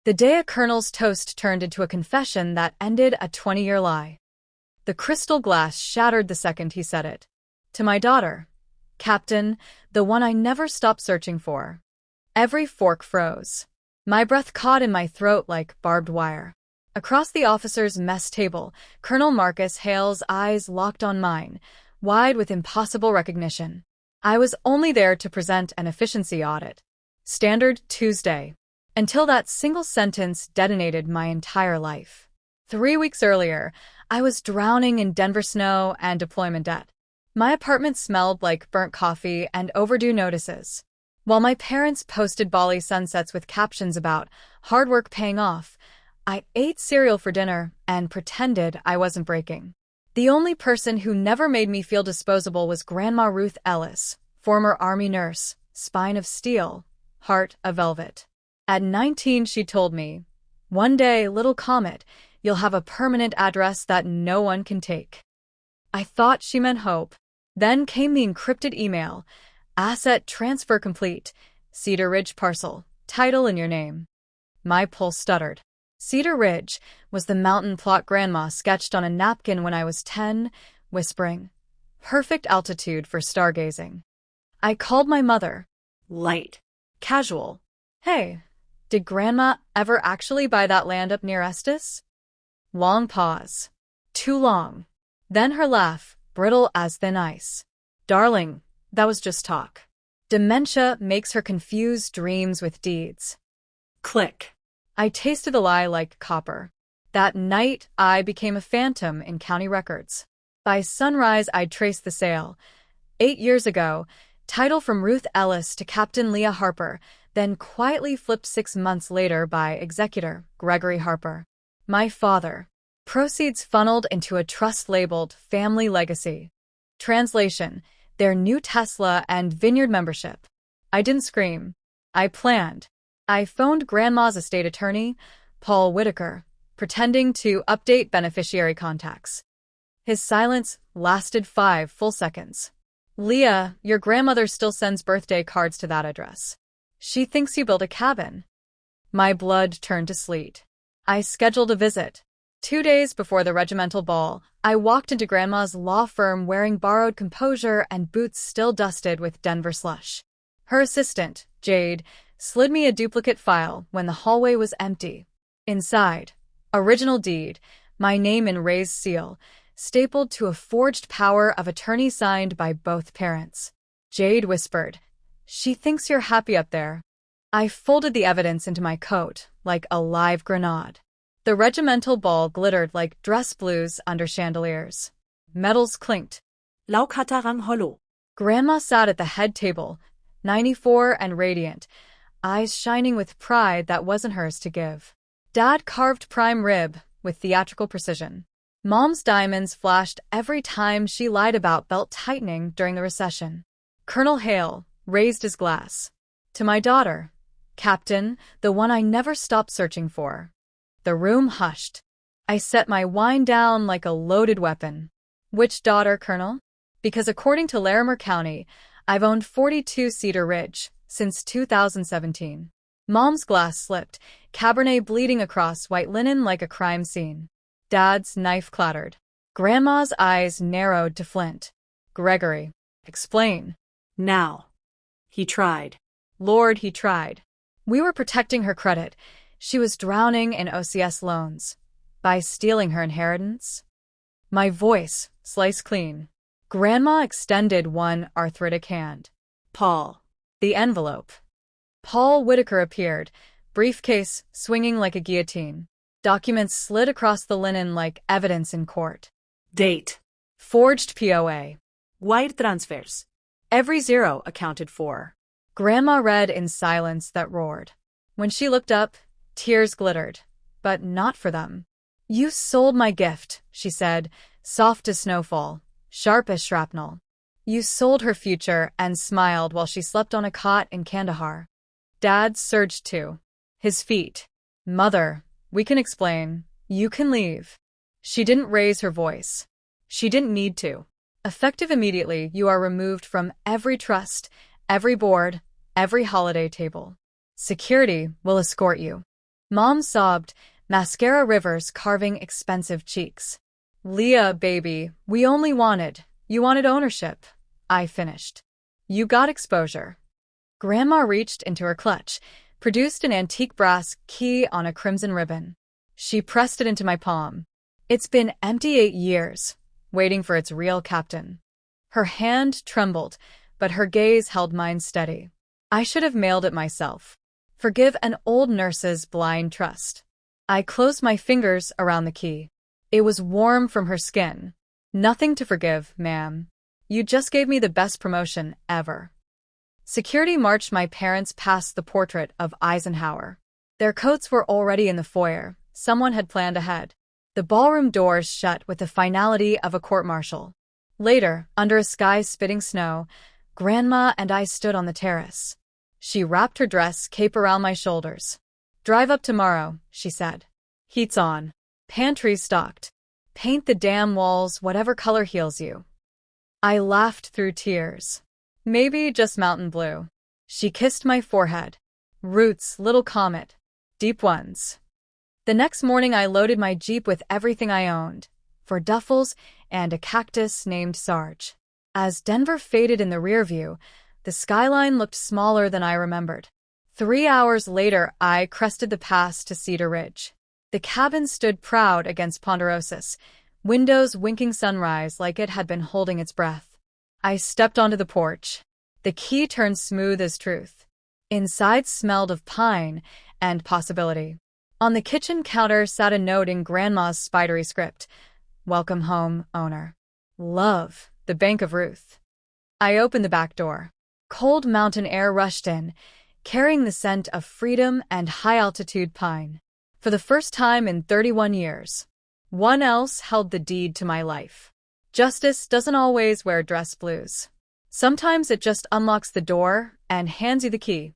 The day a colonel's toast turned into a confession that ended a 20-year lie. The crystal glass shattered the second he said it. To my daughter, Captain, the one I never stopped searching for. Every fork froze. My breath caught in my throat like barbed wire. Across the officers' mess table, Colonel Marcus Hale's eyes locked on mine, wide with impossible recognition. I was only there to present an efficiency audit. Standard Tuesday. Until that single sentence detonated my entire life. 3 weeks earlier, I was drowning in Denver snow and deployment debt. My apartment smelled like burnt coffee and overdue notices. While my parents posted Bali sunsets with captions about hard work paying off, I ate cereal for dinner and pretended I wasn't breaking. The only person who never made me feel disposable was Grandma Ruth Ellis, former Army nurse, spine of steel, heart of velvet. At 19, she told me, "One day, little comet, you'll have a permanent address that no one can take." I thought she meant hope. Then came the encrypted email. Asset transfer complete. Cedar Ridge parcel. Title in your name. My pulse stuttered. Cedar Ridge was the mountain plot Grandma sketched on a napkin when I was 10, whispering. Perfect altitude for stargazing. I called my mother. Light. Casual. Hey, did Grandma ever actually buy that land up near Estes? Long pause. Too long. Then her laugh, brittle as thin ice. Darling, that was just talk. Dementia makes her confuse dreams with deeds. Click. I tasted the lie like copper. That night, I became a phantom in county records. By sunrise, I'd traced the sale. 8 years ago, title from Ruth Ellis to Captain Leah Harper, then quietly flipped 6 months later by executor Gregory Harper. My father. Proceeds funneled into a trust labeled Family Legacy. Translation, their new Tesla and Vineyard membership. I didn't scream. I planned. I phoned Grandma's estate attorney, Paul Whitaker, pretending to update beneficiary contacts. His silence lasted 5 full seconds. Leah, your grandmother still sends birthday cards to that address. She thinks you built a cabin. My blood turned to sleet. I scheduled a visit. 2 days before the regimental ball, I walked into Grandma's law firm wearing borrowed composure and boots still dusted with Denver slush. Her assistant, Jade, slid me a duplicate file when the hallway was empty. Inside, original deed, my name in raised seal, stapled to a forged power of attorney signed by both parents. Jade whispered, "She thinks you're happy up there." I folded the evidence into my coat, like a live grenade. The regimental ball glittered like dress blues under chandeliers. Metals clinked. Laukatarang Hollow. Grandma sat at the head table, 94 and radiant, eyes shining with pride that wasn't hers to give. Dad carved prime rib with theatrical precision. Mom's diamonds flashed every time she lied about belt tightening during the recession. Colonel Hale raised his glass. To my daughter, Captain, the one I never stopped searching for. The room hushed. I set my wine down like a loaded weapon. Which daughter, Colonel? Because according to Larimer County, I've owned 42 Cedar Ridge since 2017. Mom's glass slipped, Cabernet bleeding across white linen like a crime scene. Dad's knife clattered. Grandma's eyes narrowed to flint. Gregory, explain. Now. He tried. Lord, he tried. We were protecting her credit. She was drowning in OCS loans. By stealing her inheritance? My voice sliced clean. Grandma extended one arthritic hand. Paul. The envelope. Paul Whitaker appeared, briefcase swinging like a guillotine. Documents slid across the linen like evidence in court. Date. Forged POA. Wire transfers. Every zero accounted for. Grandma read in silence that roared. When she looked up, tears glittered, but not for them. You sold my gift, she said, soft as snowfall, sharp as shrapnel. You sold her future and smiled while she slept on a cot in Kandahar. Dad surged too. His feet. Mother, we can explain. You can leave. She didn't raise her voice. She didn't need to. Effective immediately, you are removed from every trust, every board, every holiday table. Security will escort you. Mom sobbed, mascara rivers carving expensive cheeks. Leah, baby, you wanted ownership. I finished. You got exposure. Grandma reached into her clutch, produced an antique brass key on a crimson ribbon. She pressed it into my palm. It's been empty 8 years, waiting for its real captain. Her hand trembled, but her gaze held mine steady. I should have mailed it myself. Forgive an old nurse's blind trust. I closed my fingers around the key. It was warm from her skin. Nothing to forgive, ma'am. You just gave me the best promotion ever. Security marched my parents past the portrait of Eisenhower. Their coats were already in the foyer. Someone had planned ahead. The ballroom doors shut with the finality of a court-martial. Later, under a sky spitting snow, Grandma and I stood on the terrace. She wrapped her dress cape around my shoulders. Drive up tomorrow, she said. Heat's on. Pantry's stocked. Paint the damn walls whatever color heals you. I laughed through tears. Maybe just mountain blue. She kissed my forehead. Roots, little comet. Deep ones. The next morning I loaded my Jeep with everything I owned. 4 duffels and a cactus named Sarge. As Denver faded in the rear view, the skyline looked smaller than I remembered. 3 hours later, I crested the pass to Cedar Ridge. The cabin stood proud against Ponderosa's, windows winking sunrise like it had been holding its breath. I stepped onto the porch. The key turned smooth as truth. Inside smelled of pine and possibility. On the kitchen counter sat a note in Grandma's spidery script. Welcome home, owner. Love, the Bank of Ruth. I opened the back door. Cold mountain air rushed in, carrying the scent of freedom and high-altitude pine. For the first time in 31 years, one else held the deed to my life. Justice doesn't always wear dress blues. Sometimes it just unlocks the door and hands you the key.